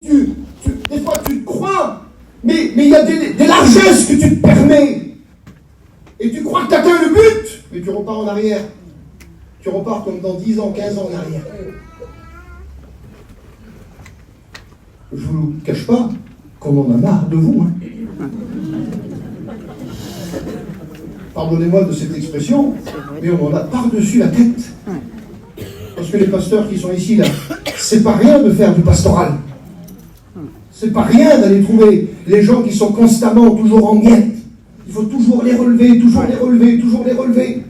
Des fois tu te crois, mais il y a des largesses que tu te permets. Et tu crois que tu atteins le but, mais tu repars en arrière. Tu repars comme dans 10 ans, 15 ans en arrière. Je ne vous cache pas qu'on en a marre de vous. Pardonnez-moi de cette expression, mais on en a par-dessus la tête. Parce que les pasteurs qui sont ici, là, c'est pas rien de faire du pastoral. C'est pas rien d'aller trouver les gens qui sont constamment toujours en miettes. Il faut toujours les relever, toujours les relever, toujours les relever.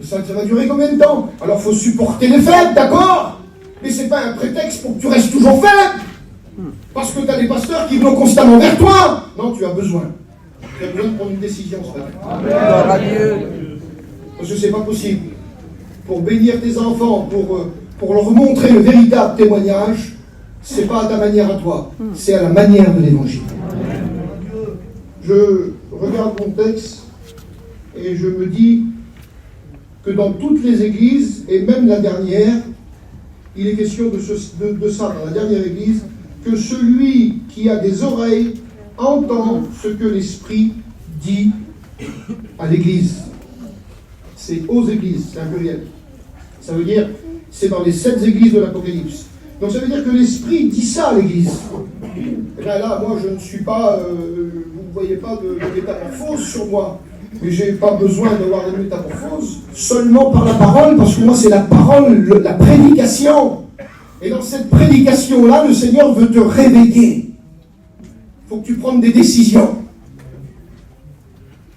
Ça va durer combien de temps? Alors il faut supporter les faibles, d'accord? Mais c'est pas un prétexte pour que tu restes toujours faible. Parce que tu as des pasteurs qui vont constamment vers toi. Non, tu as besoin. Tu as besoin de prendre une décision ce matin. Parce que c'est pas possible. Pour bénir tes enfants, pour leur montrer le véritable témoignage, c'est pas à ta manière à toi, c'est à la manière de l'évangile. Je regarde mon texte et je me dis que dans toutes les églises, et même la dernière, il est question de ça dans la dernière église, que celui qui a des oreilles entend ce que l'Esprit dit à l'église. C'est aux églises, c'est un pluriel. Ça veut dire, c'est dans les 7 églises de l'Apocalypse. Donc ça veut dire que l'Esprit dit ça à l'église. Et bien là, moi je ne suis pas, vous ne voyez pas de métamorphose sur moi. Mais je n'ai pas besoin d'avoir de métamorphose seulement par la parole, parce que moi c'est la parole, la prédication. Et dans cette prédication-là, le Seigneur veut te réveiller. Il faut que tu prennes des décisions.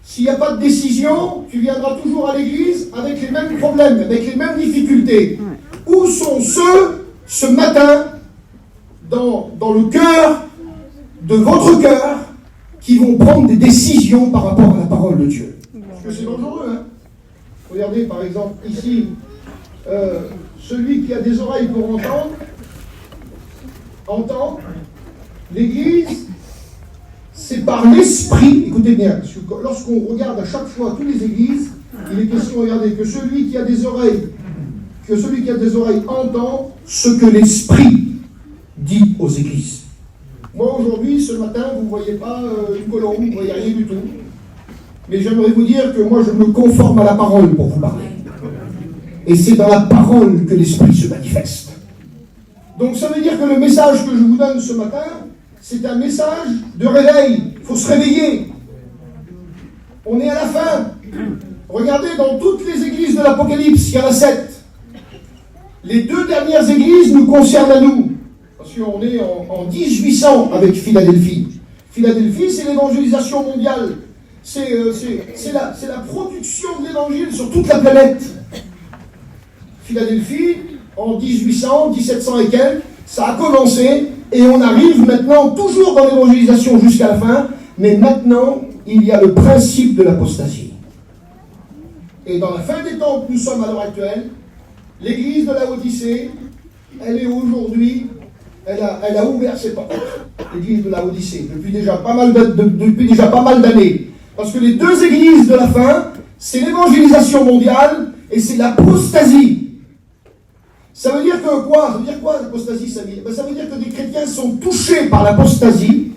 S'il n'y a pas de décision, tu viendras toujours à l'église avec les mêmes problèmes, avec les mêmes difficultés. Où sont ceux, ce matin, dans le cœur, de votre cœur, qui vont prendre des décisions par rapport à la parole de Dieu? Parce que c'est dangereux, hein. Regardez, par exemple, ici, celui qui a des oreilles pour entendre, entend. L'église, c'est par l'esprit, écoutez bien, parce que lorsqu'on regarde à chaque fois toutes les églises, il est question, regardez, que celui qui a des oreilles entend ce que l'esprit dit aux églises. Moi aujourd'hui, ce matin, vous ne voyez pas une colombe, vous ne voyez rien du tout. Mais j'aimerais vous dire que moi je me conforme à la parole pour vous parler. Et c'est dans la parole que l'esprit se manifeste. Donc ça veut dire que le message que je vous donne ce matin, c'est un message de réveil. Il faut se réveiller. On est à la fin. Regardez, dans toutes les églises de l'Apocalypse, il y en a 7. Les 2 dernières églises nous concernent à nous. Parce qu'on est en 1800 avec Philadelphie. Philadelphie, c'est l'évangélisation mondiale. C'est la production de l'évangile sur toute la planète. Philadelphie, en 1800, 1700 et quelques, ça a commencé. Et on arrive maintenant, toujours dans l'évangélisation jusqu'à la fin, mais maintenant, il y a le principe de l'apostasie. Et dans la fin des temps que nous sommes à l'heure actuelle, l'église de Laodicée, elle est aujourd'hui, elle a ouvert ses portes, l'église de Laodicée, depuis déjà pas mal d'années. Parce que les 2 églises de la fin, c'est l'évangélisation mondiale et c'est l'apostasie. Ça veut dire que quoi? Ça veut dire quoi l'apostasie? Ça veut dire que des chrétiens sont touchés par l'apostasie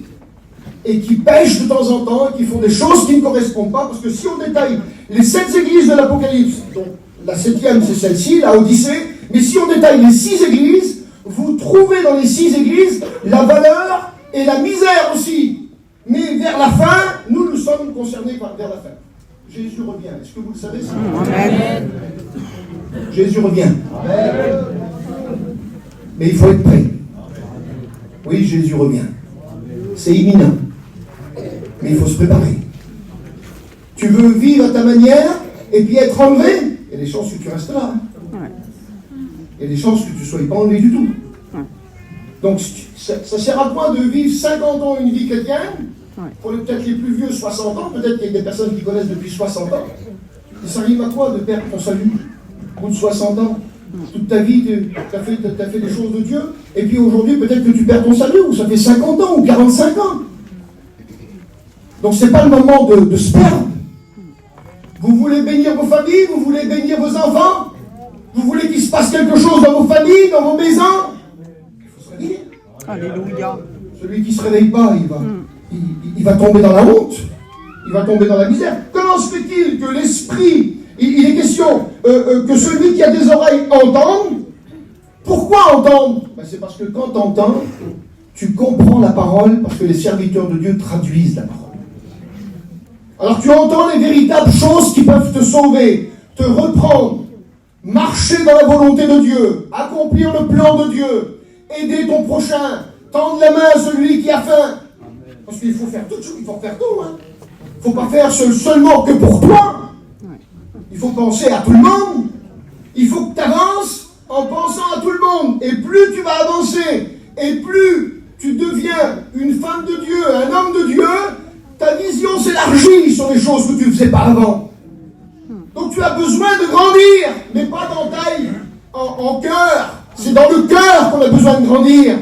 et qui pêchent de temps en temps et qui font des choses qui ne correspondent pas. Parce que si on détaille les 7 églises de l'Apocalypse, donc la 7e c'est celle-ci, la Odyssée, mais si on détaille les 6 églises, vous trouvez dans les 6 églises la valeur et la misère aussi. Mais vers la fin, nous sommes concernés vers la fin. Jésus revient. Est-ce que vous le savez ça? Amen. Jésus revient. Amen. Mais il faut être prêt. Oui, Jésus revient. C'est imminent. Mais il faut se préparer. Tu veux vivre à ta manière et puis être enlevé? Il y a des chances que tu restes là. Il y a des chances que tu ne sois pas enlevé du tout. Donc, ça sert à quoi de vivre 50 ans une vie chrétienne? Pour peut-être les plus vieux, 60 ans. Peut-être qu'il y a des personnes qui connaissent depuis 60 ans. Et ça arrive à quoi de perdre ton salut au bout de 60 ans? Toute ta vie, tu as fait des choses de Dieu. Et puis aujourd'hui, peut-être que tu perds ton salut, ou ça fait 50 ans, ou 45 ans. Donc, ce n'est pas le moment de se perdre. Vous voulez bénir vos familles, vous voulez bénir vos enfants, vous voulez qu'il se passe quelque chose dans vos familles, dans vos maisons. Il faut se réveiller. Alléluia. Celui qui ne se réveille pas, il va tomber dans la honte. Il va tomber dans la misère. Comment se fait-il que l'esprit, il est question que celui qui a des oreilles entende? Pourquoi entendre? C'est parce que quand tu entends, tu comprends la parole, parce que les serviteurs de Dieu traduisent la parole. Alors tu entends les véritables choses qui peuvent te sauver, te reprendre, marcher dans la volonté de Dieu, accomplir le plan de Dieu, aider ton prochain, tendre la main à celui qui a faim. Parce qu'il faut faire tout, il faut faire tout. Il ne faut pas faire seulement que pour toi. Il faut penser à tout le monde. Il faut que tu avances en pensant à tout le monde. Et plus tu vas avancer, et plus tu deviens une femme de Dieu, un homme de Dieu, ta vision s'élargit sur les choses que tu ne faisais pas avant. Donc tu as besoin de grandir, mais pas dans taille, en cœur. C'est dans le cœur qu'on a besoin de grandir.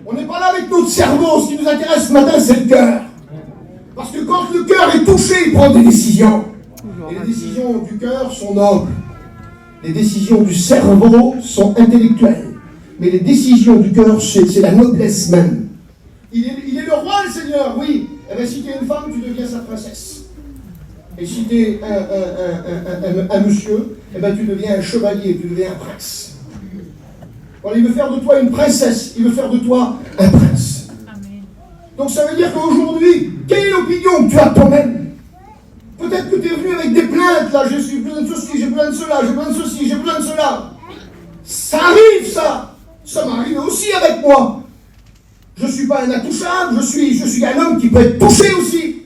On n'est pas là avec notre cerveau. Ce qui nous intéresse ce matin, c'est le cœur. Parce que quand le cœur est touché, il prend des décisions. Et les décisions du cœur sont nobles. Les décisions du cerveau sont intellectuelles. Mais les décisions du cœur, c'est la noblesse même. Il est le roi, le Seigneur, oui. Eh bien, si tu es une femme, tu deviens sa princesse. Et si tu es un monsieur, eh bien, tu deviens un chevalier, tu deviens un prince. Voilà, il veut faire de toi une princesse, il veut faire de toi un prince. Amen. Donc ça veut dire qu'aujourd'hui, quelle est l'opinion que tu as toi-même? Peut-être que tu es venu avec des plaintes, là, j'ai besoin de ceci, j'ai besoin de cela, j'ai besoin de ceci, j'ai besoin de cela. Ça arrive, ça. Ça m'arrive aussi avec moi. Je ne suis pas un intouchable, je suis un homme qui peut être touché aussi.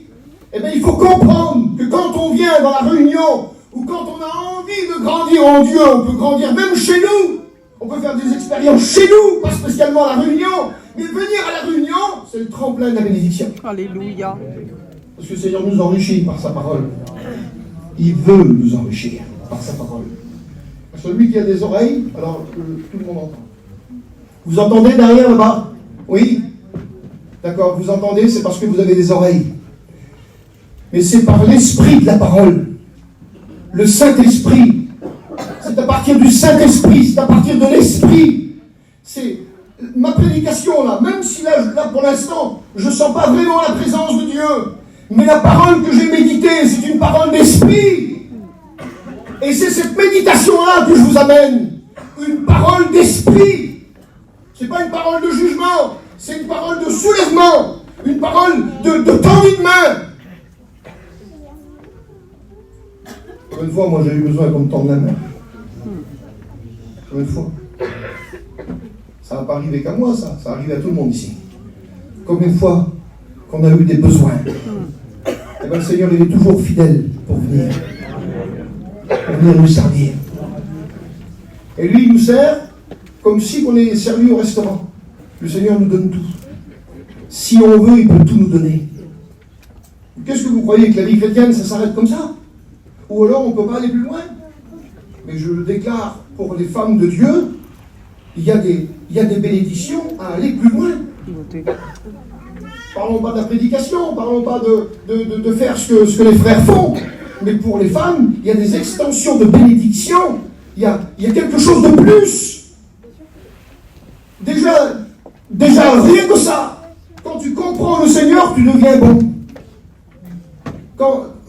Eh bien, il faut comprendre que quand on vient dans la réunion, ou quand on a envie de grandir en Dieu, on peut grandir même chez nous. On peut faire des expériences chez nous, pas spécialement à la réunion. Mais venir à la réunion, c'est le tremplin de la bénédiction. Alléluia. Parce que le Seigneur nous enrichit par sa parole. Il veut nous enrichir par sa parole. Celui qui a des oreilles, alors tout le monde entend. Vous entendez derrière là-bas? Oui? D'accord, vous entendez, c'est parce que vous avez des oreilles. Mais c'est par l'esprit de la parole. Le Saint-Esprit. C'est à partir du Saint-Esprit, c'est à partir de l'Esprit. C'est ma prédication là, même si là pour l'instant, je ne sens pas vraiment la présence de Dieu. Mais la parole que j'ai méditée, c'est une parole d'Esprit. Et c'est cette méditation-là que je vous amène. Une parole d'Esprit. Ce n'est pas une parole de jugement, c'est une parole de soulèvement. Une parole de tendue de main. Une fois, moi, j'ai eu besoin qu'on me tende la main. Une fois. Ça n'a pas arrivé qu'à moi, ça. Ça arrive à tout le monde ici. Combien de fois qu'on a eu des besoins. Eh bien, le Seigneur, il est toujours fidèle pour venir nous servir. Et lui, il nous sert comme si on est servi au restaurant. Le Seigneur nous donne tout. Si on veut, il peut tout nous donner. Qu'est-ce que vous croyez, que la vie chrétienne, ça s'arrête comme ça? Ou alors on ne peut pas aller plus loin? Mais je le déclare pour les femmes de Dieu, il y a des bénédictions à aller plus loin. Parlons pas de la prédication, parlons pas de faire ce que les frères font. Mais pour les femmes, il y a des extensions de bénédiction. Il y a quelque chose de plus. Déjà, rien que ça. Quand tu comprends le Seigneur, tu deviens bon.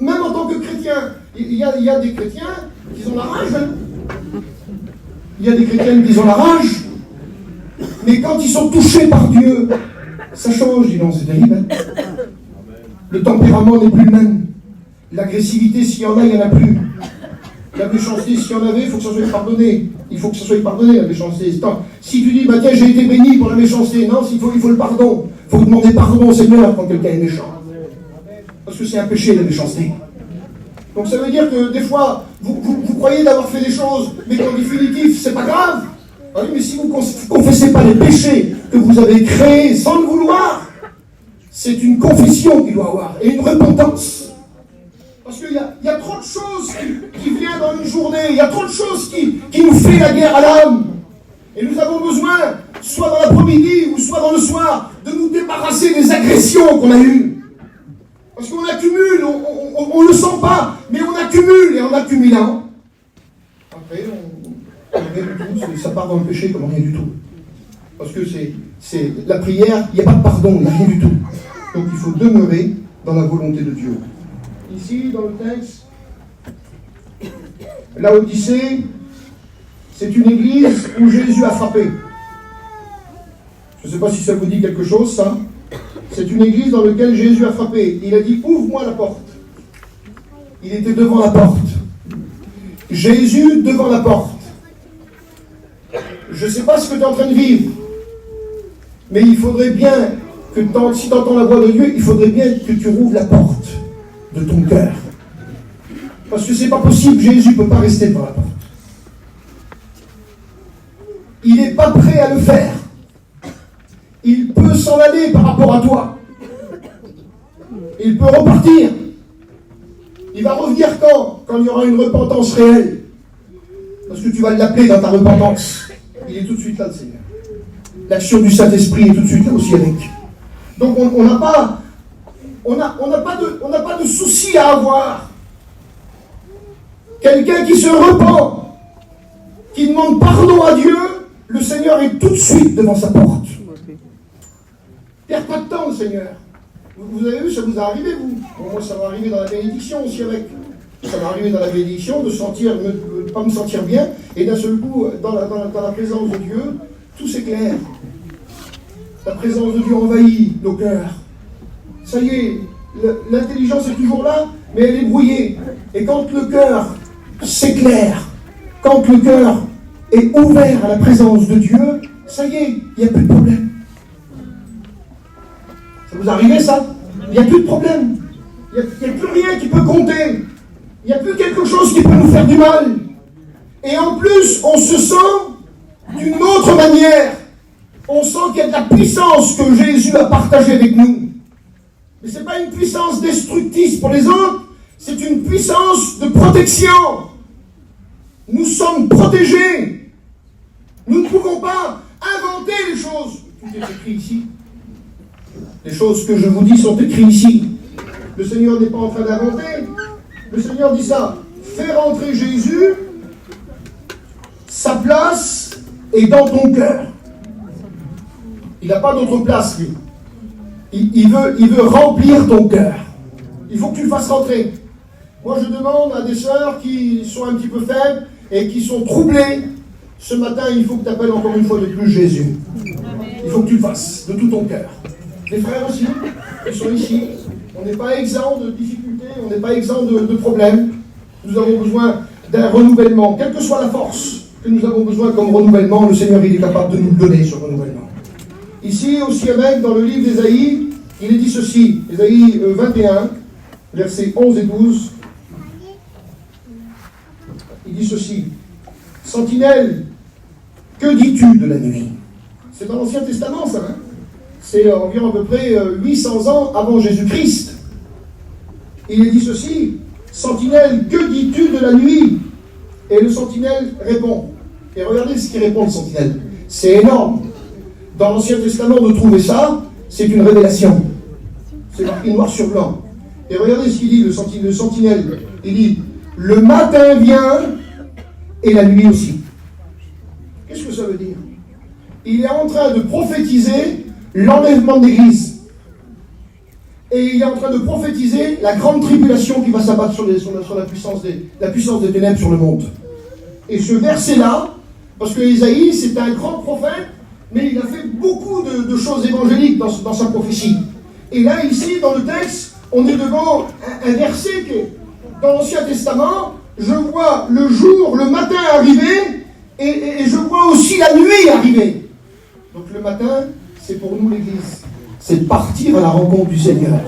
Même en tant que chrétien, il y a des chrétiens qui ont la rage. Hein. Il y a des chrétiennes qui ont la rage. Mais quand ils sont touchés par Dieu, ça change, dis donc, c'est terrible. Hein. Le tempérament n'est plus le même. L'agressivité, s'il y en a, il n'y en a plus. La méchanceté, s'il y en avait, il faut que ça soit pardonné. Il faut que ça soit pardonné, la méchanceté. Si tu dis, bah tiens, j'ai été béni pour la méchanceté, non, il faut le pardon. Il faut demander pardon au Seigneur quand quelqu'un est méchant. Parce que c'est un péché, la méchanceté. Donc ça veut dire que des fois, vous croyez d'avoir fait des choses, mais qu'en définitive, c'est pas grave. Ah oui, mais si vous ne confessez pas les péchés que vous avez créés sans le vouloir, c'est une confession qu'il doit avoir, et une repentance. Parce qu'il y a trop de choses qui viennent dans une journée, il y a trop de choses qui nous fait la guerre à l'âme. Et nous avons besoin, soit dans l'après-midi ou soit dans le soir, de nous débarrasser des agressions qu'on a eues. Parce qu'on accumule, on ne le sent pas, mais on accumule, et en accumulant, après, ça part dans le péché comme rien du tout. Parce que c'est la prière, il n'y a pas de pardon, il n'y a rien du tout. Donc il faut demeurer dans la volonté de Dieu. Ici, dans le texte, Laodicée, c'est une église où Jésus a frappé. Je ne sais pas si ça vous dit quelque chose, ça. C'est une église dans laquelle Jésus a frappé. Il a dit, ouvre-moi la porte. Il était devant la porte. Jésus devant la porte. Je ne sais pas ce que tu es en train de vivre, mais il faudrait bien que si tu entends la voix de Dieu, il faudrait bien que tu rouvres la porte de ton cœur. Parce que c'est pas possible, Jésus ne peut pas rester devant la porte. Il n'est pas prêt à le faire. Il peut s'en aller par rapport à toi. Il peut repartir. Il va revenir quand il y aura une repentance réelle. Parce que tu vas l'appeler dans ta repentance. Il est tout de suite là, le Seigneur. L'action du Saint-Esprit est tout de suite là aussi avec. Donc on n'a pas de souci à avoir. Quelqu'un qui se repent, qui demande pardon à Dieu, le Seigneur est tout de suite devant sa porte. Perd pas de temps, le Seigneur. Vous avez vu, ça vous est arrivé, vous. Bon, moi, ça m'est arrivé dans la bénédiction aussi avec. Ça m'est arrivé dans la bénédiction de pas me sentir bien, et d'un seul coup, dans la présence de Dieu, tout s'éclaire. La présence de Dieu envahit nos cœurs. Ça y est, l'intelligence est toujours là, mais elle est brouillée. Et quand le cœur s'éclaire, quand le cœur est ouvert à la présence de Dieu, ça y est, il n'y a plus de problème. Ça vous arrive ça? Il n'y a plus de problème. Il n'y a plus rien qui peut compter. Il n'y a plus quelque chose qui peut nous faire du mal. Et en plus, on se sent d'une autre manière. On sent qu'il y a de la puissance que Jésus a partagée avec nous. Mais ce n'est pas une puissance destructrice pour les autres, c'est une puissance de protection. Nous sommes protégés. Nous ne pouvons pas inventer les choses. Tout est écrit ici. Les choses que je vous dis sont écrites ici. Le Seigneur n'est pas en train d'inventer. Le Seigneur dit ça. Fais rentrer Jésus. Sa place est dans ton cœur. Il n'a pas d'autre place, lui. Il veut remplir ton cœur. Il faut que tu le fasses rentrer. Moi, je demande à des sœurs qui sont un petit peu faibles et qui sont troublées. Ce matin, il faut que tu appelles encore une fois de plus Jésus. Il faut que tu le fasses de tout ton cœur. Les frères aussi, ils sont ici. On n'est pas exempt de difficultés, on n'est pas exempt de problèmes. Nous avons besoin d'un renouvellement. Quelle que soit la force que nous avons besoin comme renouvellement, le Seigneur il est capable de nous donner ce renouvellement. Ici, aussi avec, dans le livre d'Ésaïe, il est dit ceci, Ésaïe 21, versets 11 et 12. Il dit ceci, « Sentinelle, que dis-tu de la nuit ?» C'est dans l'Ancien Testament, ça, hein? C'est environ à peu près 800 ans avant Jésus-Christ. Il est dit ceci, « Sentinelle, que dis-tu de la nuit ?» Et le sentinelle répond. Et regardez ce qu'il répond, le sentinelle. C'est énorme. Dans l'Ancien Testament, de trouver ça, c'est une révélation. C'est marqué noir sur blanc. Et regardez ce qu'il dit, le sentinelle. Il dit, « Le matin vient et la nuit aussi. » Qu'est-ce que ça veut dire? Il est en train de prophétiser l'enlèvement de l'Église. Et il est en train de prophétiser la grande tribulation qui va s'abattre sur la puissance des ténèbres sur le monde. Et ce verset-là, parce que Ésaïe, c'est un grand prophète, mais il a fait beaucoup de choses évangéliques dans sa prophétie. Et là, ici, dans le texte, on est devant un verset qui est, dans l'Ancien Testament, je vois le jour, le matin arriver, et je vois aussi la nuit arriver. Donc le matin, c'est pour nous l'Église. C'est de partir à la rencontre du Seigneur.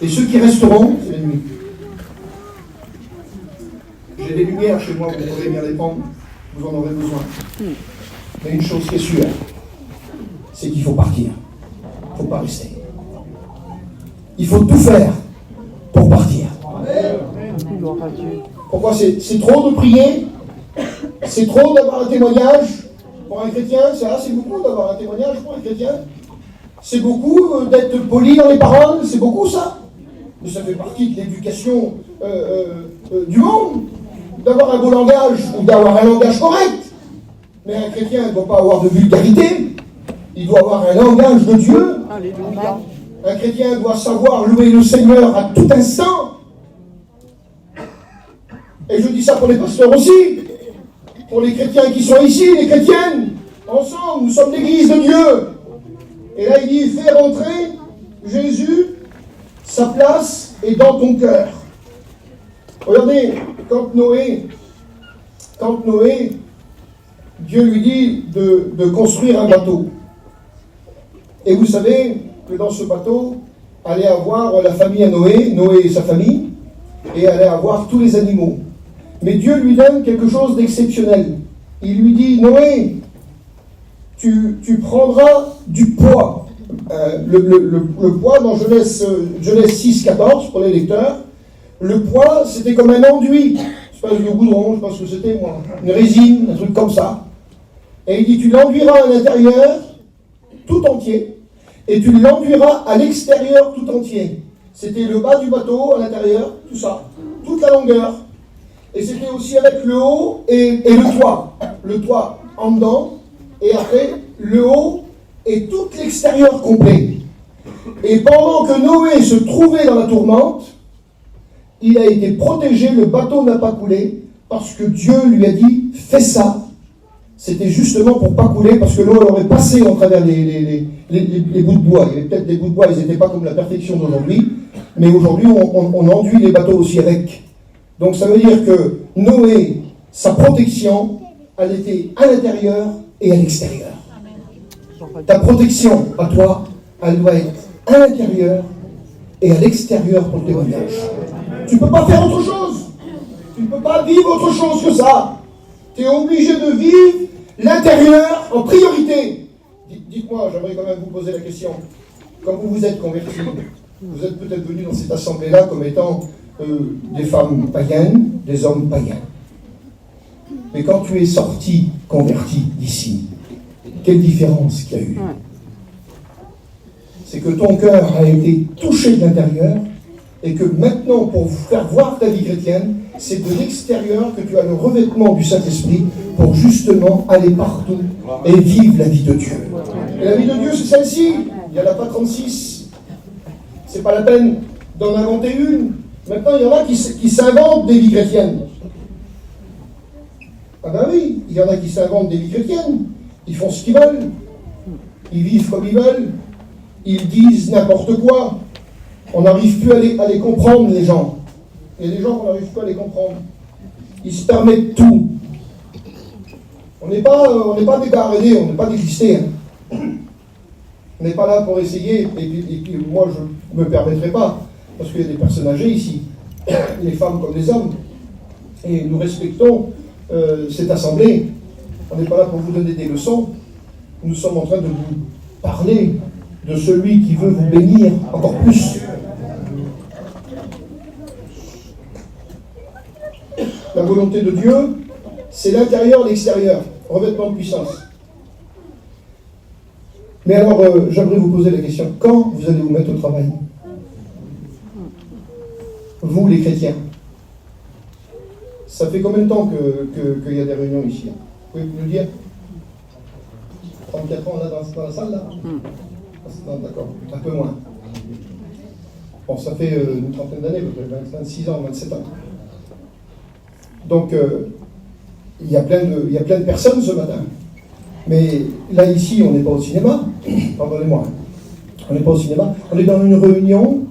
Et ceux qui resteront, c'est la nuit. J'ai des lumières chez moi, vous pourrez bien les prendre, vous en aurez besoin. Mais une chose qui est sûre, c'est qu'il faut partir. Il ne faut pas rester. Il faut tout faire pour partir. Pourquoi c'est trop de prier? C'est trop d'avoir un témoignage pour un chrétien? C'est beaucoup d'avoir un témoignage pour un chrétien? C'est beaucoup d'être poli dans les paroles? C'est beaucoup ça? Mais ça fait partie de l'éducation du monde, d'avoir un beau langage ou d'avoir un langage correct. Mais un chrétien ne doit pas avoir de vulgarité. Il doit avoir un langage de Dieu. Alléluia. Un chrétien doit savoir louer le Seigneur à tout instant. Et je dis ça pour les pasteurs aussi. Pour les chrétiens qui sont ici, les chrétiennes. Ensemble, nous sommes l'église de Dieu. Et là, il dit, fais rentrer Jésus, sa place est dans ton cœur. Regardez, quand Noé, Dieu lui dit de construire un bateau. Et vous savez que dans ce bateau, allait avoir la famille à Noé et sa famille, et allait avoir tous les animaux. Mais Dieu lui donne quelque chose d'exceptionnel. Il lui dit, Noé, tu prendras du poids. Le poids dans Genèse 6,14 pour les lecteurs, le poids c'était comme un enduit. Je sais pas, du goudron, je pense que c'était moi, une résine, un truc comme ça. Et il dit, tu l'enduiras à l'intérieur tout entier, et tu l'enduiras à l'extérieur tout entier. C'était le bas du bateau, à l'intérieur, tout ça, toute la longueur. Et c'était aussi avec le haut et le toit. Le toit en dedans, et après le haut et tout l'extérieur complet. Et pendant que Noé se trouvait dans la tourmente, il a été protégé, le bateau n'a pas coulé, parce que Dieu lui a dit, fais ça. C'était justement pour ne pas couler, parce que l'eau aurait passé en travers les bouts de bois. Il y avait peut-être des bouts de bois, ils n'étaient pas comme la perfection d'aujourd'hui, mais aujourd'hui on enduit les bateaux aussi avec. Donc ça veut dire que Noé, sa protection, elle était à l'intérieur et à l'extérieur. Ta protection à toi, elle doit être à l'intérieur et à l'extérieur pour le témoignage. Tu ne peux pas faire autre chose. Tu ne peux pas vivre autre chose que ça. Tu es obligé de vivre l'intérieur en priorité. Dites-moi, j'aimerais quand même vous poser la question. Quand vous vous êtes convertis, vous êtes peut-être venus dans cette assemblée-là comme étant des femmes païennes, des hommes païens. Mais quand tu es sorti, converti d'ici, quelle différence qu'il y a eu? C'est que ton cœur a été touché de l'intérieur et que maintenant, pour vous faire voir ta vie chrétienne, c'est de l'extérieur que tu as le revêtement du Saint-Esprit pour justement aller partout et vivre la vie de Dieu. Et la vie de Dieu, c'est celle-ci. Il n'y en a pas 36. C'est pas la peine d'en inventer une. Maintenant, il y en a qui s'inventent des vies chrétiennes. Ah ben oui, il y en a qui s'inventent des vies chrétiennes. Ils font ce qu'ils veulent. Ils vivent comme ils veulent. Ils disent n'importe quoi. On n'arrive plus à les comprendre, les gens. Il y a des gens qu'on n'arrive plus à les comprendre. Ils se permettent tout. On n'est pas des gardés, on n'est pas des listés. Hein. On n'est pas là pour essayer. Et puis moi, je ne me permettrai pas. Parce qu'il y a des personnes âgées ici. Les femmes comme les hommes. Et nous respectons cette assemblée. On n'est pas là pour vous donner des leçons. Nous sommes en train de vous parler de celui qui veut vous bénir encore plus. La volonté de Dieu, c'est l'intérieur et l'extérieur. Revêtement de puissance. Mais alors, j'aimerais vous poser la question. Quand vous allez vous mettre au travail? Vous, les chrétiens. Ça fait combien de temps qu'il y a des réunions ici? Vous pouvez nous dire? 34 ans, on a dans la salle, là? Non, d'accord, un peu moins. Bon, ça fait une trentaine d'années, peut-être 26 ans, 27 ans. Donc, il y a plein de personnes ce matin. Mais là, ici, on n'est pas au cinéma. Pardonnez-moi. On n'est pas au cinéma. On est dans une réunion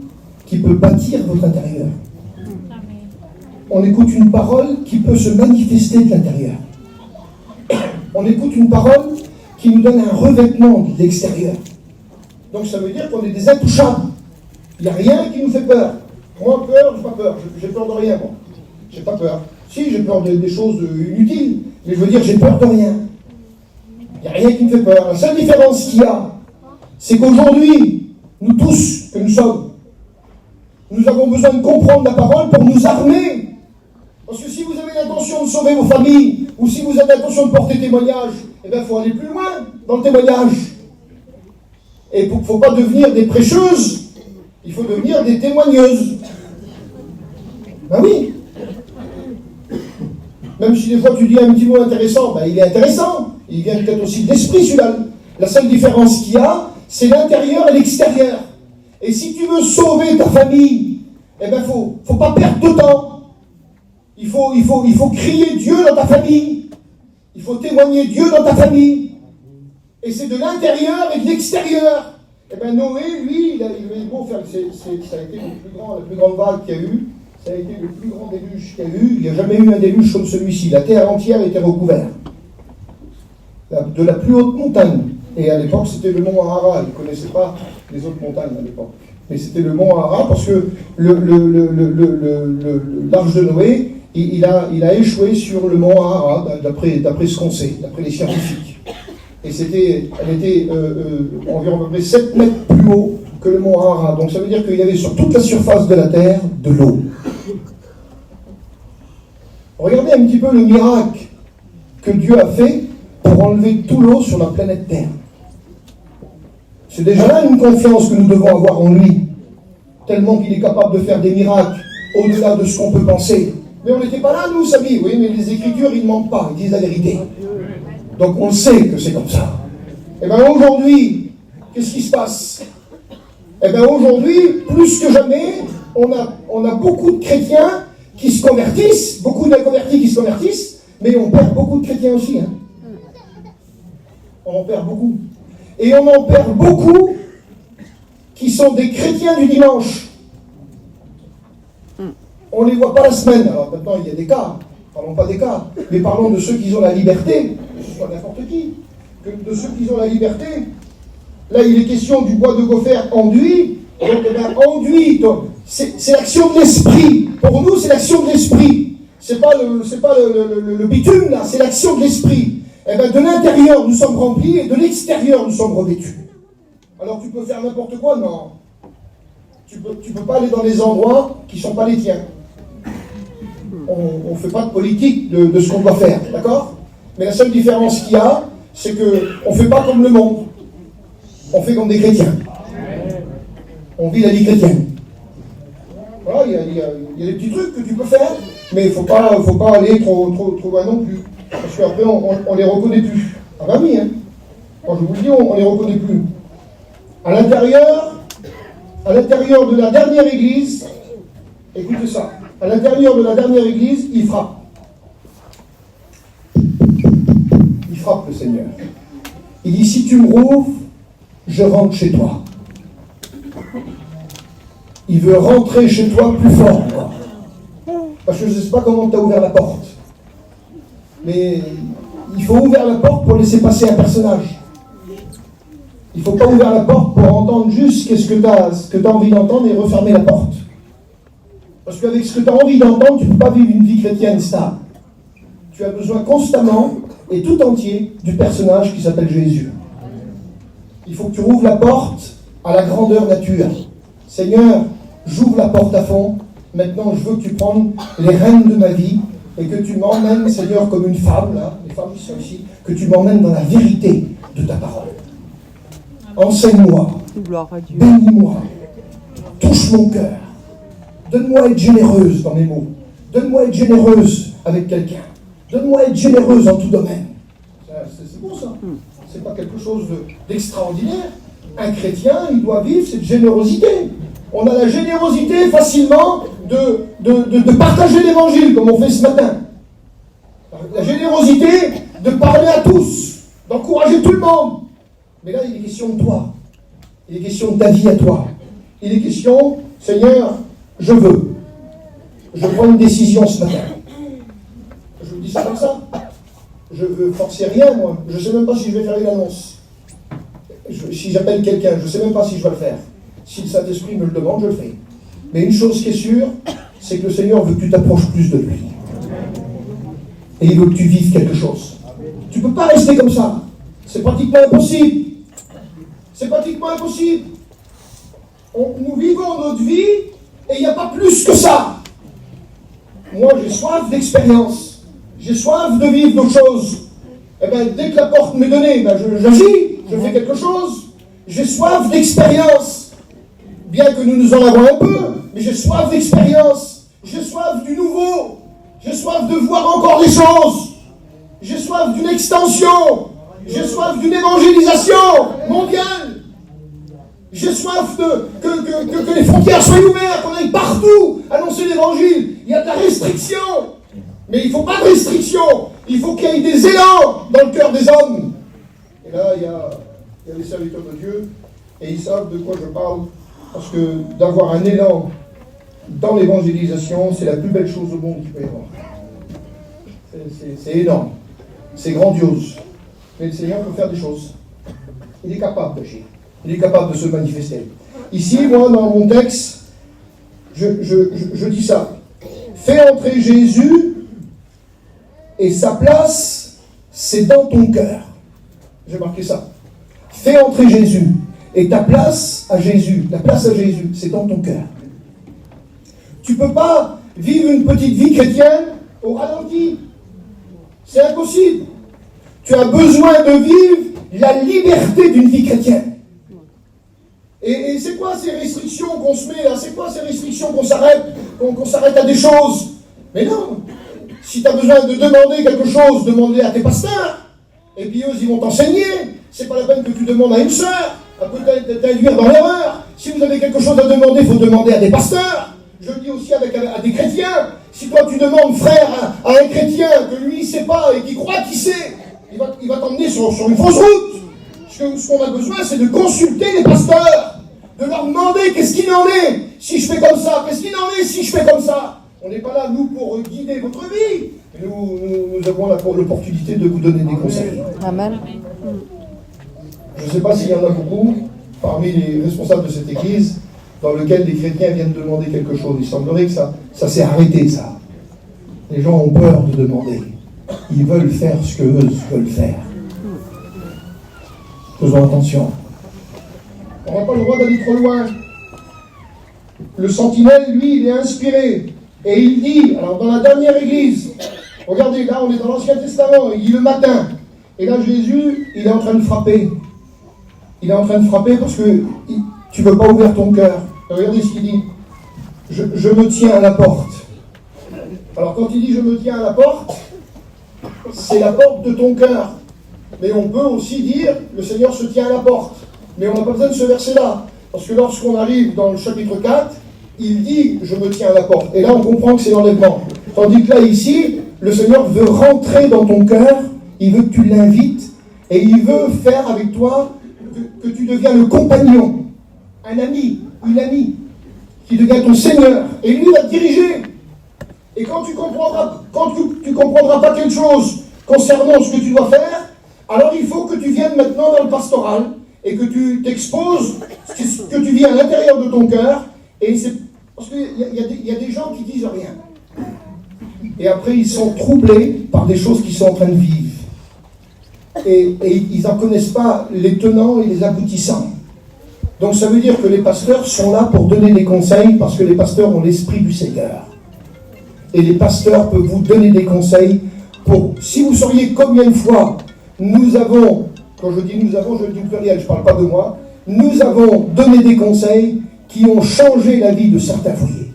qui peut bâtir votre intérieur. On écoute une parole qui peut se manifester de l'intérieur. On écoute une parole qui nous donne un revêtement de l'extérieur. Donc ça veut dire qu'on est des intouchables. Il n'y a rien qui nous fait peur. Moi, peur, je n'ai pas peur. J'ai peur de rien, moi. J'ai pas peur. Si, j'ai peur des choses inutiles. Mais je veux dire, j'ai peur de rien. Il n'y a rien qui me fait peur. La seule différence qu'il y a, c'est qu'aujourd'hui, nous tous, que nous sommes, nous avons besoin de comprendre la parole pour nous armer. Parce que si vous avez l'intention de sauver vos familles, ou si vous avez l'intention de porter témoignage, eh bien, il faut aller plus loin dans le témoignage. Et il ne faut pas devenir des prêcheuses, il faut devenir des témoigneuses. Ben oui. Même si des fois tu dis un petit mot intéressant, ben il est intéressant. Il vient peut-être aussi de l'esprit, celui-là. La seule différence qu'il y a, c'est l'intérieur et l'extérieur. Et si tu veux sauver ta famille, eh bien, faut pas perdre de temps. Il faut crier Dieu dans ta famille. Il faut témoigner Dieu dans ta famille. Et c'est de l'intérieur et de l'extérieur. Eh bien, Noé, lui, il a beau faire. Ça a été la plus grande vague qu'il y a eu. Ça a été le plus grand déluge qu'il y a eu. Il n'y a jamais eu un déluge comme celui-ci. La terre entière était recouverte. De la plus haute montagne. Et à l'époque, c'était le mont Ararat. Ils ne connaissaient pas les autres montagnes à l'époque. Mais c'était le mont Ararat parce que l'arche de Noé, il a échoué sur le mont Ararat, d'après ce qu'on sait, d'après les scientifiques. Et elle était environ à peu près 7 mètres plus haut que le mont Ararat. Donc ça veut dire qu'il y avait sur toute la surface de la terre de l'eau. Regardez un petit peu le miracle que Dieu a fait pour enlever tout l'eau sur la planète Terre. C'est déjà là une confiance que nous devons avoir en lui, tellement qu'il est capable de faire des miracles au-delà de ce qu'on peut penser. Mais on n'était pas là, nous, amis. Oui, mais les Écritures, ils ne mentent pas, ils disent la vérité. Donc on sait que c'est comme ça. Et bien aujourd'hui, qu'est-ce qui se passe? Et bien aujourd'hui, plus que jamais, on a beaucoup de chrétiens qui se convertissent, beaucoup d'inconvertis qui se convertissent, mais on perd beaucoup de chrétiens aussi. Hein. On en perd beaucoup. Et on en perd beaucoup qui sont des chrétiens du dimanche. On ne les voit pas la semaine. Alors maintenant, il y a des cas. Parlons pas des cas. Mais parlons de ceux qui ont la liberté. Que ce soit n'importe qui. De ceux qui ont la liberté. Là, il est question du bois de gopher enduit. Donc, enduit, c'est l'action de l'esprit. Pour nous, c'est l'action de l'esprit. C'est pas le bitume, là. C'est l'action de l'esprit. Eh bien, de l'intérieur, nous sommes remplis, et de l'extérieur, nous sommes revêtus. Alors, tu peux faire n'importe quoi? Non. Tu peux pas aller dans des endroits qui ne sont pas les tiens. On ne fait pas de politique de ce qu'on doit faire, d'accord? Mais la seule différence qu'il y a, c'est qu'on ne fait pas comme le monde. On fait comme des chrétiens. On vit la vie chrétienne. Voilà, il y a des petits trucs que tu peux faire, mais il ne faut pas aller trop loin non plus. Parce qu'après, on ne les reconnaît plus. Ah ben oui, hein. Quand je vous le dis, on ne les reconnaît plus. À l'intérieur de la dernière église, écoutez ça, à l'intérieur de la dernière église, il frappe. Il frappe le Seigneur. Il dit, si tu me rouvres, je rentre chez toi. Il veut rentrer chez toi plus fort encore. Parce que je ne sais pas comment tu as ouvert la porte. Mais il faut ouvrir la porte pour laisser passer un personnage. Il ne faut pas ouvrir la porte pour entendre juste ce que tu as envie d'entendre et refermer la porte. Parce qu'avec ce que tu as envie d'entendre, tu ne peux pas vivre une vie chrétienne stable. Tu as besoin constamment et tout entier du personnage qui s'appelle Jésus. Il faut que tu rouvres la porte à la grandeur nature. Seigneur, j'ouvre la porte à fond. Maintenant, je veux que tu prennes les rênes de ma vie et que tu m'emmènes, Seigneur, comme une femme, là, les femmes qui sont ici, que tu m'emmènes dans la vérité de ta parole. Enseigne-moi, bénis-moi, touche mon cœur, donne-moi être généreuse dans mes mots, donne-moi être généreuse avec quelqu'un, donne-moi être généreuse en tout domaine. C'est bon ça, c'est pas quelque chose d'extraordinaire. Un chrétien, il doit vivre cette générosité. On a la générosité facilement de partager l'évangile, comme on fait ce matin. La générosité de parler à tous, d'encourager tout le monde. Mais là, il est question de toi. Il est question de ta vie à toi. Il est question, Seigneur, je veux. Je prends une décision ce matin. Je vous dis ça comme ça. Je veux forcer rien, moi. Je ne sais même pas si je vais faire une annonce. Si j'appelle quelqu'un, je ne sais même pas si je vais le faire. Si le Saint-Esprit me le demande, je le fais. Mais une chose qui est sûre, c'est que le Seigneur veut que tu t'approches plus de lui. Et il veut que tu vives quelque chose. Tu ne peux pas rester comme ça. C'est pratiquement impossible. C'est pratiquement impossible. Nous vivons notre vie et il n'y a pas plus que ça. Moi, j'ai soif d'expérience. J'ai soif de vivre d'autres choses. Eh bien, dès que la porte m'est donnée, j'agis, je fais quelque chose. J'ai soif d'expérience. Bien que nous nous en avons un peu, mais j'ai soif d'expérience. J'ai soif du nouveau. J'ai soif de voir encore des choses. J'ai soif d'une extension. J'ai soif d'une évangélisation mondiale. J'ai soif que les frontières soient ouvertes, qu'on aille partout annoncer l'évangile. Il y a de la restriction. Mais il ne faut pas de restriction. Il faut qu'il y ait des élans dans le cœur des hommes. Et là, il y a les serviteurs de Dieu, et ils savent de quoi je parle. Parce que d'avoir un élan dans l'évangélisation, c'est la plus belle chose au monde qu'il peut y avoir. C'est énorme. C'est grandiose. Mais le Seigneur peut faire des choses. Il est capable d'agir. Il est capable de se manifester. Ici, moi, dans mon texte, je dis ça. Fais entrer Jésus et sa place, c'est dans ton cœur. J'ai marqué ça. Fais entrer Jésus et ta place à Jésus. La place à Jésus, c'est dans ton cœur. Tu ne peux pas vivre une petite vie chrétienne au ralenti. C'est impossible. Tu as besoin de vivre la liberté d'une vie chrétienne. Et c'est quoi ces restrictions qu'on se met là? C'est quoi ces restrictions qu'on s'arrête à des choses? Mais non. Si tu as besoin de demander quelque chose, demande-le à tes pasteurs. Et puis eux, ils vont t'enseigner. C'est pas la peine que tu demandes à une sœur. Elle peut t'induire dans l'erreur. Si vous avez quelque chose à demander, il faut demander à des pasteurs. Je le dis aussi à des chrétiens. Si toi tu demandes, frère, à un chrétien que lui il ne sait pas et qui croit qu'il sait, il va t'emmener sur une fausse route. Ce qu'on a besoin, c'est de consulter les pasteurs, de leur demander qu'est-ce qu'il en est si je fais comme ça, qu'est-ce qu'il en est si je fais comme ça. On n'est pas là, nous, pour guider votre vie. Nous avons l'opportunité de vous donner des conseils. Amen. Je ne sais pas s'il y en a beaucoup parmi les responsables de cette église dans lequel les chrétiens viennent demander quelque chose. Il semblerait que ça s'est arrêté, ça. Les gens ont peur de demander. Ils veulent faire ce qu'eux veulent faire. Faisons attention. On n'a pas le droit d'aller trop loin. Le sentinelle, lui, il est inspiré. Et il dit, alors dans la dernière église, regardez, là on est dans l'Ancien Testament, il dit le matin. Et là Jésus, il est en train de frapper. Il est en train de frapper parce que tu ne veux pas ouvrir ton cœur. Regardez ce qu'il dit. Je me tiens à la porte. Alors quand il dit je me tiens à la porte, c'est la porte de ton cœur. Mais on peut aussi dire le Seigneur se tient à la porte. Mais on n'a pas besoin de ce verset-là. Parce que lorsqu'on arrive dans le chapitre 4, il dit je me tiens à la porte. Et là on comprend que c'est l'enlèvement. Tandis que là ici, le Seigneur veut rentrer dans ton cœur, il veut que tu l'invites, et il veut faire avec toi que tu deviens le compagnon, un ami, une amie, qui devient ton Seigneur, et lui va te diriger. Et quand tu comprendras pas quelque chose concernant ce que tu dois faire, alors il faut que tu viennes maintenant dans le pastoral, et que tu t'exposes, ce que tu vis à l'intérieur de ton cœur, et c'est parce qu'il y a des gens qui disent rien. Et après ils sont troublés par des choses qu'ils sont en train de vivre. Et ils n'en connaissent pas les tenants et les aboutissants. Donc ça veut dire que les pasteurs sont là pour donner des conseils parce que les pasteurs ont l'esprit du Seigneur. Et les pasteurs peuvent vous donner des conseils pour, si vous sauriez combien de fois nous avons, quand je dis nous avons, je le dis au pluriel, je ne parle pas de moi, nous avons donné des conseils qui ont changé la vie de certains foyers.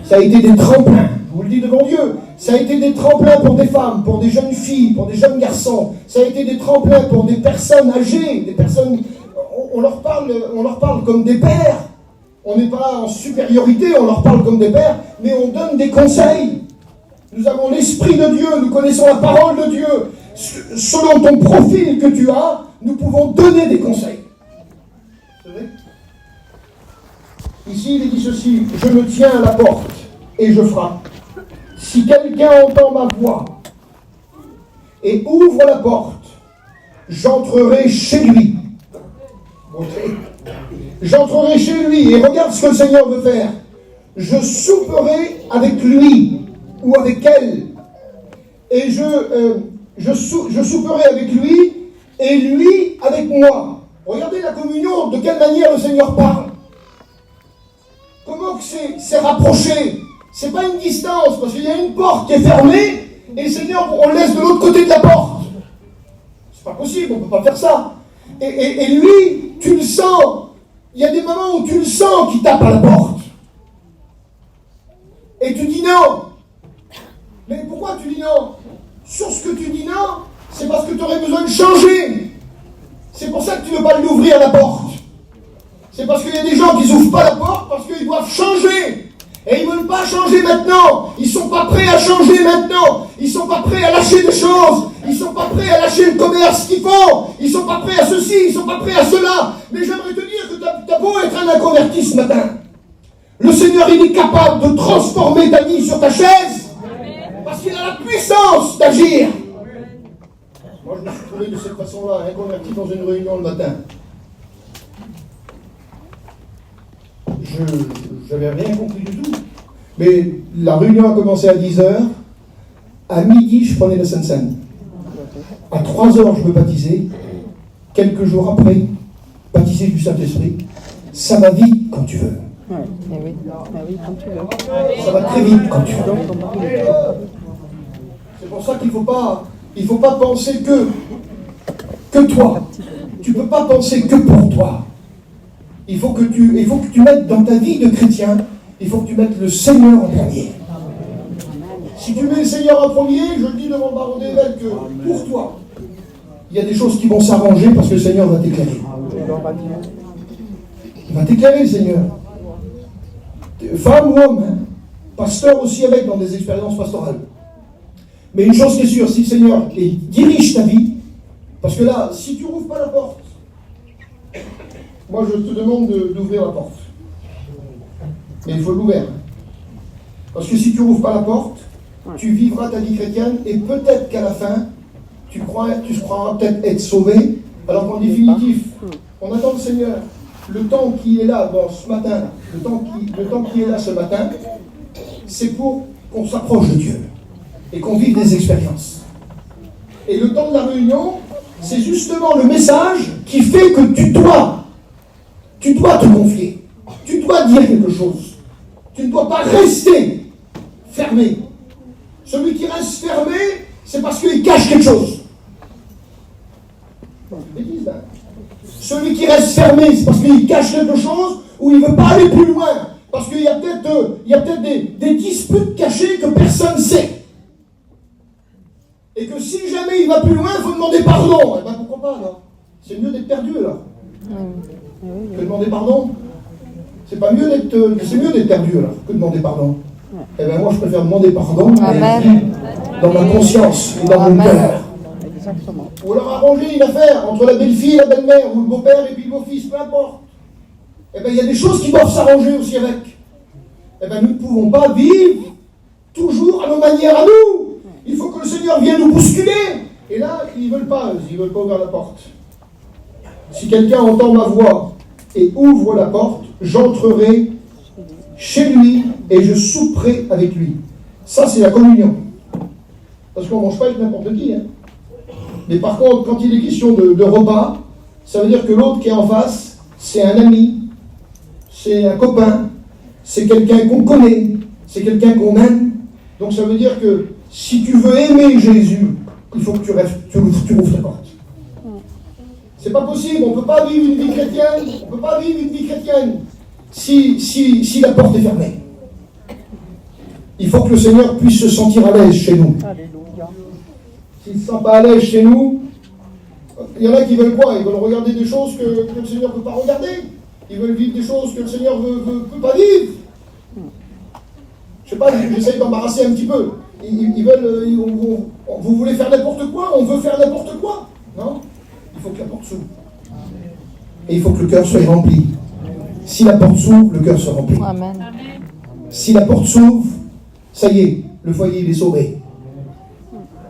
Ça a été des tremplins, je vous le dis devant Dieu, ça a été des tremplins pour des femmes, pour des jeunes filles, pour des jeunes garçons, ça a été des tremplins pour des personnes âgées, des personnes, on leur parle comme des pères, on n'est pas en supériorité, on leur parle comme des pères, mais on donne des conseils. Nous avons l'Esprit de Dieu, nous connaissons la parole de Dieu, selon ton profil que tu as, nous pouvons donner des conseils. C'est vrai ? Ici, il est dit ceci, je me tiens à la porte et je frappe. Si quelqu'un entend ma voix et ouvre la porte, j'entrerai chez lui. J'entrerai chez lui et regarde ce que le Seigneur veut faire. Je souperai avec lui ou avec elle et je souperai avec lui et lui avec moi. Regardez la communion, de quelle manière le Seigneur parle. Comment que c'est rapproché? C'est pas une distance, parce qu'il y a une porte qui est fermée, et le Seigneur, on le laisse de l'autre côté de la porte. C'est pas possible, on ne peut pas faire ça. Et lui, tu le sens. Il y a des moments où tu le sens qui tape à la porte. Et tu dis non. Mais pourquoi tu dis non? Sur ce que tu dis non, c'est parce que tu aurais besoin changer. C'est pour ça que tu ne veux pas lui ouvrir la porte. C'est parce qu'il y a des gens qui n'ouvrent pas la porte parce qu'ils doivent changer. Et ils ne veulent pas changer maintenant. Ils ne sont pas prêts à changer maintenant. Ils ne sont pas prêts à lâcher des choses. Ils ne sont pas prêts à lâcher le commerce qu'ils font. Ils ne sont pas prêts à ceci, ils ne sont pas prêts à cela. Mais j'aimerais te dire que tu as beau être un inconverti ce matin. Le Seigneur, il est capable de transformer ta vie sur ta chaise. Parce qu'il a la puissance d'agir. Moi, je me suis trouvé de cette façon-là, inconverti dans une réunion le matin. Je n'avais rien compris du tout. Mais la réunion a commencé à 10h. À midi, je prenais la Sainte-Seine. À 3h, je me baptisais. Quelques jours après, baptisé du Saint-Esprit. Ça va vite quand tu veux. Oui, quand tu veux. Ça va très vite quand tu veux. C'est pour ça qu'il ne faut pas penser que toi. Tu ne peux pas penser que pour toi. Il faut que tu mettes dans ta vie de chrétien, il faut que tu mettes le Seigneur en premier. Si tu mets le Seigneur en premier, je le dis devant le baron d'évêque que pour toi, il y a des choses qui vont s'arranger parce que le Seigneur va t'éclairer. Il va t'éclairer, le Seigneur. Femme ou homme, hein, pasteur aussi avec dans des expériences pastorales. Mais une chose qui est sûre, si le Seigneur dirige ta vie, parce que là, si tu n'ouvres pas la porte, moi je te demande d'ouvrir la porte. Mais il faut l'ouvrir. Parce que si tu n'ouvres pas la porte, tu vivras ta vie chrétienne et peut-être qu'à la fin, tu croiras peut-être être sauvé, alors qu'en définitif, on attend le Seigneur. Le temps qui est là, ce matin, le temps qui est là ce matin, c'est pour qu'on s'approche de Dieu et qu'on vive des expériences. Et le temps de la réunion, c'est justement le message qui fait que tu dois te confier. Tu dois dire quelque chose. Tu ne dois pas rester fermé. Celui qui reste fermé, c'est parce qu'il cache quelque chose. Celui qui reste fermé, c'est parce qu'il cache quelque chose ou il ne veut pas aller plus loin. Parce qu'il y a peut-être des disputes cachées que personne ne sait. Et que si jamais il va plus loin, il faut demander pardon. Eh bien pourquoi pas alors? C'est mieux d'être perdu alors. Que de demander pardon. C'est mieux d'être perdu alors que de demander pardon. Eh bien moi je préfère demander pardon dans ma conscience et dans mon cœur. Exactement. Ou alors arranger une affaire entre la belle-fille et la belle-mère, ou le beau-père et puis le beau-fils, peu importe. Eh bien, il y a des choses qui doivent s'arranger aussi avec. Eh bien, nous ne pouvons pas vivre toujours à nos manières à nous. Il faut que le Seigneur vienne nous bousculer. Et là, ils ne veulent pas ouvrir la porte. Si quelqu'un entend ma voix et ouvre la porte, j'entrerai chez lui et je souperai avec lui. Ça, c'est la communion. Parce qu'on ne mange pas avec n'importe qui, hein. Mais par contre, quand il est question de repas, ça veut dire que l'autre qui est en face, c'est un ami, c'est un copain, c'est quelqu'un qu'on connaît, c'est quelqu'un qu'on aime. Donc ça veut dire que si tu veux aimer Jésus, il faut que tu ouvres ta porte. C'est pas possible, on ne peut pas vivre une vie chrétienne, si la porte est fermée. Il faut que le Seigneur puisse se sentir à l'aise chez nous. Alléluia. S'ils ne se sentent pas à l'aise chez nous, il y en a qui veulent quoi? Ils veulent regarder des choses que le Seigneur ne peut pas regarder. Ils veulent vivre des choses que le Seigneur ne peut pas vivre. Je sais pas, j'essaye d'embarrasser un petit peu. Ils veulent, vous voulez faire n'importe quoi? On veut faire n'importe quoi? Non? Il faut que la porte s'ouvre. Et il faut que le cœur soit rempli. Si la porte s'ouvre, le cœur se remplit. Amen. Si la porte s'ouvre, ça y est, le foyer il est sauvé.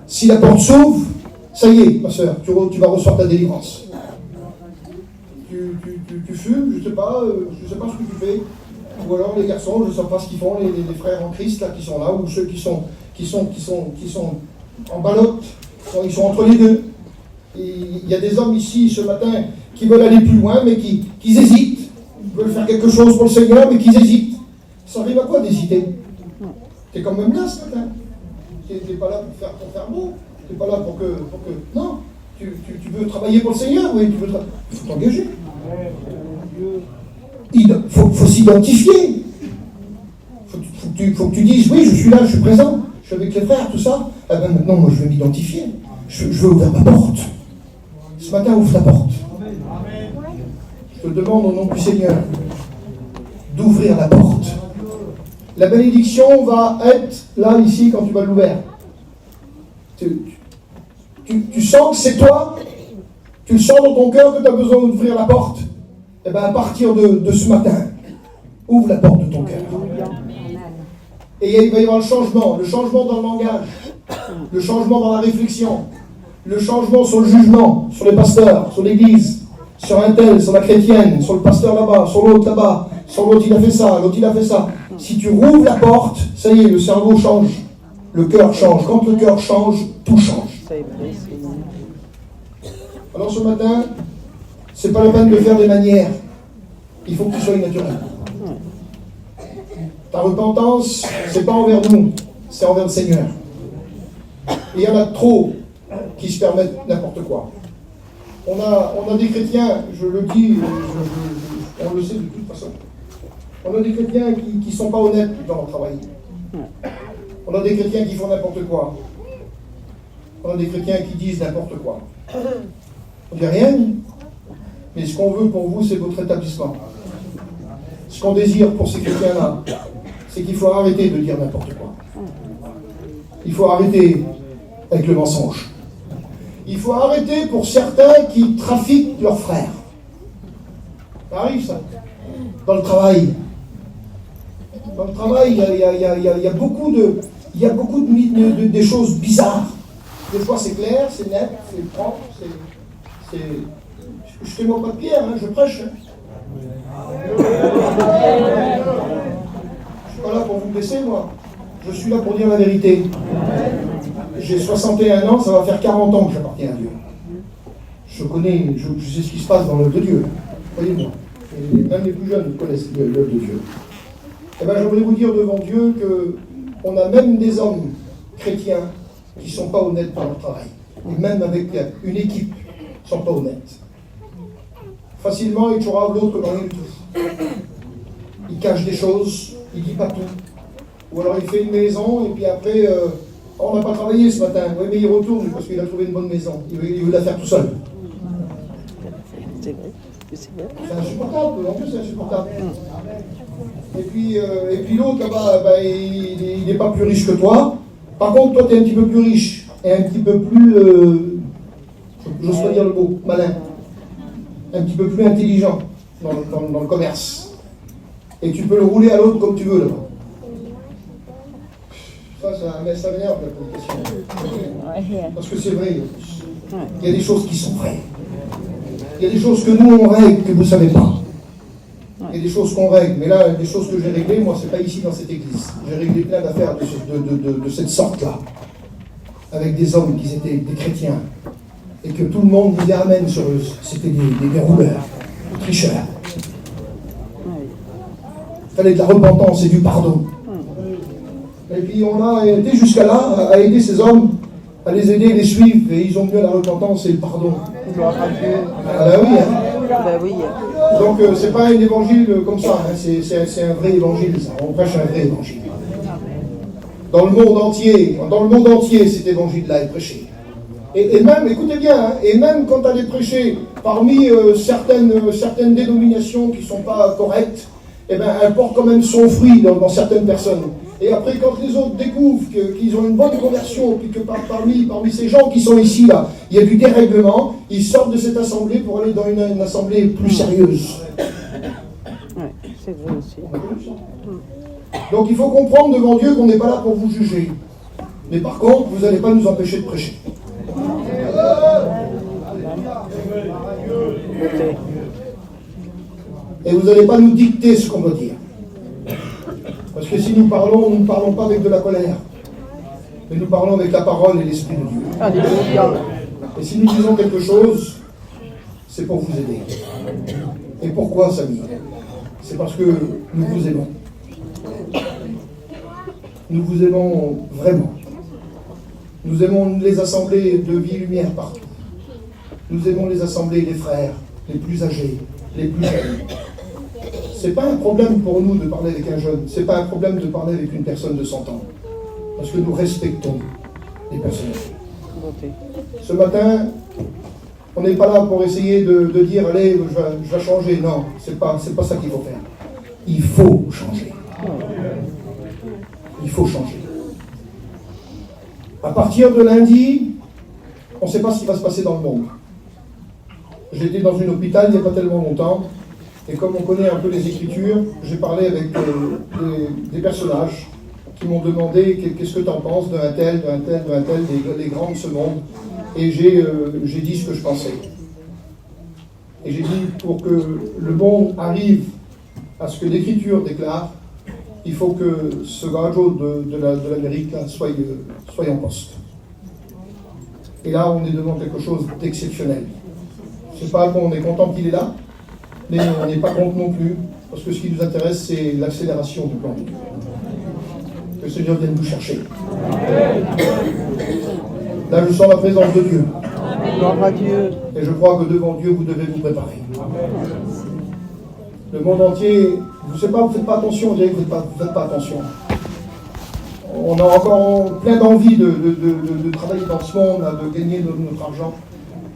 Si la porte s'ouvre, ça y est, ma soeur, tu vas recevoir ta délivrance. Tu fumes, je ne sais pas ce que tu fais. Ou alors les garçons, je ne sais pas ce qu'ils font, les frères en Christ là, qui sont là, ou ceux qui sont en ballotte, ils sont entre les deux. Il y a des hommes ici ce matin qui veulent aller plus loin, mais qui hésitent. Ils veulent faire quelque chose pour le Seigneur, mais qui hésitent. Ça arrive à quoi d'hésiter? Tu es quand même là ce matin. Tu n'es pas là pour faire beau. Tu n'es pas là pour que... Non. Tu veux travailler pour le Seigneur, oui. Il faut t'engager. Il faut s'identifier. Il faut que tu dises, oui, je suis là, je suis présent. Je suis avec les frères, tout ça. Ah ben maintenant, moi, je vais m'identifier. Je veux ouvrir ma porte. Ce matin, ouvre ta porte. Je te demande au nom du Seigneur d'ouvrir la porte. La bénédiction va être là, ici, quand tu vas l'ouvrir. Tu sens que c'est toi, tu sens dans ton cœur que tu as besoin d'ouvrir la porte. Et bien à partir de ce matin, ouvre la porte de ton cœur. Et il va y avoir le changement dans le langage, le changement dans la réflexion, le changement sur le jugement, sur les pasteurs, sur l'église, sur un tel, sur la chrétienne, sur le pasteur là-bas, sur l'autre là-bas, sur l'autre il a fait ça, l'autre il a fait ça. Si tu rouvres la porte, ça y est, le cerveau change, le cœur change. Quand le cœur change, tout change. Alors ce matin, c'est pas la peine de faire des manières. Il faut que tu sois naturel. Ta repentance, c'est pas envers nous, c'est envers le Seigneur. Et il y en a trop qui se permettent n'importe quoi. On a des chrétiens, je le dis, on le sait de toute façon. On a des chrétiens qui ne sont pas honnêtes dans leur travail. On a des chrétiens qui font n'importe quoi. On a des chrétiens qui disent n'importe quoi. On ne dit rien, mais ce qu'on veut pour vous, c'est votre établissement. Ce qu'on désire pour ces chrétiens-là, c'est qu'il faut arrêter de dire n'importe quoi. Il faut arrêter avec le mensonge. Il faut arrêter pour certains qui trafiquent leurs frères. Ça arrive, ça. Dans le travail. Dans le travail, il y a beaucoup de des choses bizarres. Des fois, c'est clair, c'est net, c'est propre, je ne fais moi pas de pierre, hein, je prêche. Je ne suis pas là pour vous blesser, moi. Je suis là pour dire la vérité. J'ai 61 ans, ça va faire 40 ans que j'appartiens à Dieu. Je sais ce qui se passe dans l'œuvre de Dieu. Voyez-moi. Et même les plus jeunes connaissent l'œuvre de Dieu. Eh bien, je voulais vous dire devant Dieu qu'on a même des hommes chrétiens qui ne sont pas honnêtes dans leur travail. Et même avec une équipe, ils ne sont pas honnêtes. Facilement, il jouera l'autre que dans rien du tout. Il cache des choses, il ne dit pas tout. Ou alors il fait une maison, et puis après, on n'a pas travaillé ce matin. Oui, mais il retourne parce qu'il a trouvé une bonne maison. Il veut la faire tout seul. C'est vrai. C'est insupportable, en plus c'est insupportable. Et puis l'autre là-bas, il n'est pas plus riche que toi. Par contre, toi, tu es un petit peu plus riche et un petit peu plus, j'ose pas dire le mot, malin. Un petit peu plus intelligent dans le commerce. Et tu peux le rouler à l'autre comme tu veux là-bas. Ça m'énerve la question. Parce que c'est vrai. Il y a des choses qui sont vraies. Il y a des choses que nous on règle que vous ne savez pas. Il y a des choses qu'on règle. Mais là, des choses que j'ai réglées, moi, c'est pas ici dans cette église. J'ai réglé plein d'affaires de cette sorte-là. Avec des hommes qui étaient des chrétiens. Et que tout le monde disait amen sur eux. C'était des rouleurs, des tricheurs. Il fallait de la repentance et du pardon. Et puis on a été jusqu'à là à aider ces hommes, à les aider, les suivre, et ils ont mieux la repentance et le pardon. Ah ben oui, hein. Donc c'est pas un évangile comme ça, hein. C'est un vrai évangile, ça. On prêche un vrai évangile. Dans le monde entier, cet évangile-là est prêché. Et même, écoutez bien, hein, et même quand elle est prêchée parmi certaines dénominations qui ne sont pas correctes, eh ben, elle porte quand même son fruit dans certaines personnes. Et après, quand les autres découvrent qu'ils ont une bonne conversion, puis que parmi ces gens qui sont ici, là, il y a du dérèglement, ils sortent de cette assemblée pour aller dans une assemblée plus sérieuse. Oui, c'est vrai aussi. Donc il faut comprendre devant Dieu qu'on n'est pas là pour vous juger. Mais par contre, vous n'allez pas nous empêcher de prêcher. Et vous n'allez pas nous dicter ce qu'on doit dire. Parce que si nous ne parlons pas avec de la colère. Mais nous parlons avec la parole et l'Esprit de Dieu. Alléluia. Et si nous disons quelque chose, c'est pour vous aider. Et pourquoi, Samy? C'est parce que nous vous aimons. Nous vous aimons vraiment. Nous aimons les assemblées de Vie Lumière partout. Nous aimons les assemblées des frères, les plus âgés, les plus jeunes. C'est pas un problème pour nous de parler avec un jeune. C'est pas un problème de parler avec une personne de 100 ans. Parce que nous respectons les personnes âgées. Ce matin, On n'est pas là pour essayer de dire, allez, je vais changer. Non, c'est pas ça qu'il faut faire. Il faut changer. Il faut changer. À partir de lundi, on ne sait pas ce qui va se passer dans le monde. J'étais dans un hôpital il n'y a pas tellement longtemps, et comme on connaît un peu les Écritures, j'ai parlé avec des personnages qui m'ont demandé qu'est-ce que tu en penses d'un tel, des grands de ce monde. Et j'ai dit ce que je pensais. Et j'ai dit, pour que le monde arrive à ce que l'Écriture déclare, il faut que ce gajo de l'Amérique soit en poste. Et là, on est devant quelque chose d'exceptionnel. Je ne sais pas qu'on est content qu'il est là, mais on n'est pas contre non plus, parce que ce qui nous intéresse, c'est l'accélération du plan. Que le Seigneur vienne nous chercher. Là, je sens la présence de Dieu. Gloire à Dieu. Et je crois que devant Dieu, vous devez vous préparer. Le monde entier, je ne sais pas, vous ne faites pas attention, vous ne faites pas attention. On a encore plein d'envie de travailler dans ce monde, là, de gagner notre argent.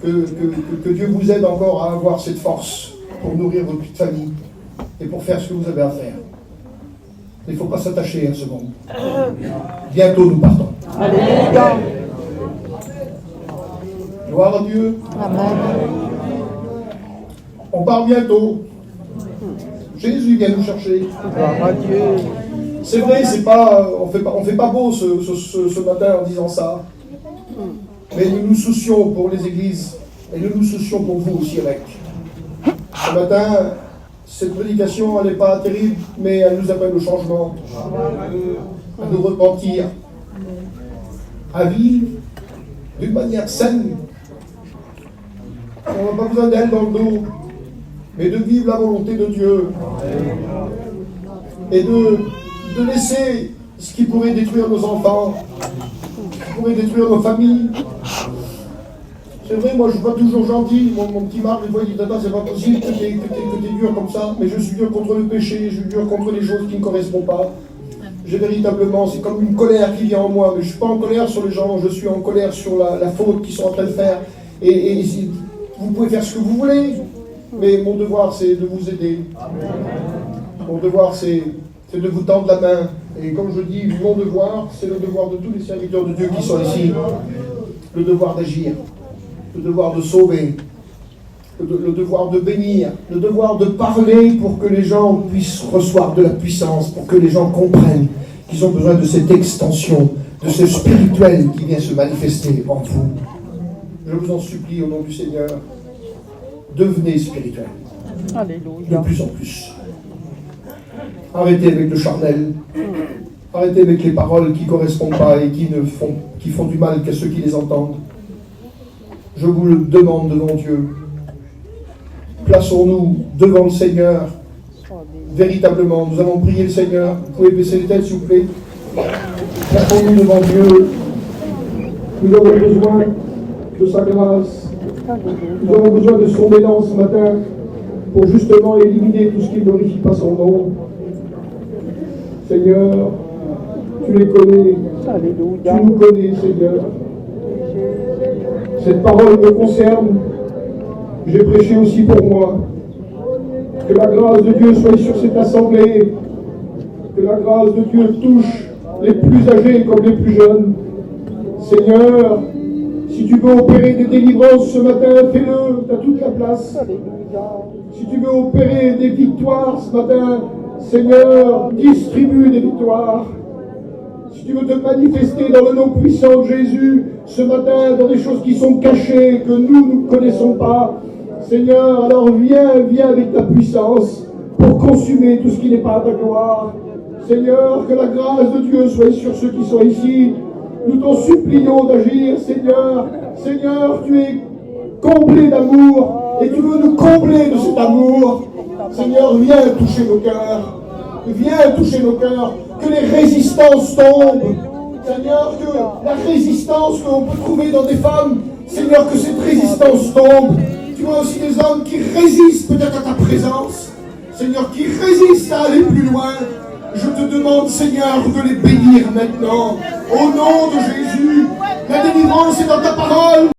Que Dieu vous aide encore à avoir cette force pour nourrir votre petite famille et pour faire ce que vous avez à faire. Il ne faut pas s'attacher à ce monde. Bientôt nous partons. Alléluia. Gloire à Dieu. Amen. On part bientôt. Jésus vient nous chercher. Gloire à Dieu. C'est vrai, c'est pas, on fait pas beau ce matin en disant ça. Mais nous nous soucions pour les églises et nous nous soucions pour vous aussi avec. Ce matin, cette prédication, elle n'est pas terrible, mais elle nous appelle au changement, à nous repentir, à vivre d'une manière saine. On n'a pas besoin d'elle dans le dos, mais de vivre la volonté de Dieu et de laisser ce qui pourrait détruire nos enfants, qui pourrait détruire nos familles. C'est vrai, moi je suis pas toujours gentil, mon petit Marc, des fois il dit tata, c'est pas possible que t'es dur comme ça, mais je suis dur contre le péché, je suis dur contre les choses qui ne correspondent pas. J'ai véritablement, c'est comme une colère qui vient en moi, mais je ne suis pas en colère sur les gens, je suis en colère sur la faute qu'ils sont en train de faire. Et vous pouvez faire ce que vous voulez, mais mon devoir c'est de vous aider. Mon devoir c'est de vous tendre la main. Et comme je dis, mon devoir, c'est le devoir de tous les serviteurs de Dieu qui sont ici. Le devoir d'agir, le devoir de sauver, le devoir de bénir, le devoir de parler pour que les gens puissent recevoir de la puissance, pour que les gens comprennent qu'ils ont besoin de cette extension, de ce spirituel qui vient se manifester en vous. Je vous en supplie au nom du Seigneur, devenez spirituel. Alléluia. De plus en plus. Arrêtez avec le charnel. Arrêtez avec les paroles qui ne correspondent pas et qui font du mal qu'à ceux qui les entendent. Je vous le demande devant Dieu. Plaçons-nous devant le Seigneur. Véritablement, nous allons prier le Seigneur. Vous pouvez baisser les têtes, s'il vous plaît. Plaçons-nous devant Dieu. Nous avons besoin de sa grâce. Nous avons besoin de son élan ce matin pour justement éliminer tout ce qui ne glorifie pas son nom. Seigneur, tu les connais. Tu nous connais, Seigneur. Cette parole me concerne. J'ai prêché aussi pour moi. Que la grâce de Dieu soit sur cette assemblée. Que la grâce de Dieu touche les plus âgés comme les plus jeunes. Seigneur, si tu veux opérer des délivrances ce matin, fais-le, tu as toute la place. Si tu veux opérer des victoires ce matin, Seigneur, distribue des victoires. Si tu veux te manifester dans le nom puissant de Jésus, ce matin, dans des choses qui sont cachées, que nous ne connaissons pas, Seigneur, alors viens avec ta puissance pour consumer tout ce qui n'est pas à ta gloire. Seigneur, que la grâce de Dieu soit sur ceux qui sont ici. Nous t'en supplions d'agir, Seigneur. Seigneur, tu es comblé d'amour et tu veux nous combler de cet amour. Seigneur, viens toucher nos cœurs. Viens toucher nos cœurs. Que les résistances tombent. Seigneur, que la résistance que l'on peut trouver dans des femmes, Seigneur, que cette résistance tombe. Tu vois aussi des hommes qui résistent peut-être à ta présence. Seigneur, qui résistent à aller plus loin. Je te demande, Seigneur, de les bénir maintenant. Au nom de Jésus, la délivrance est dans ta parole.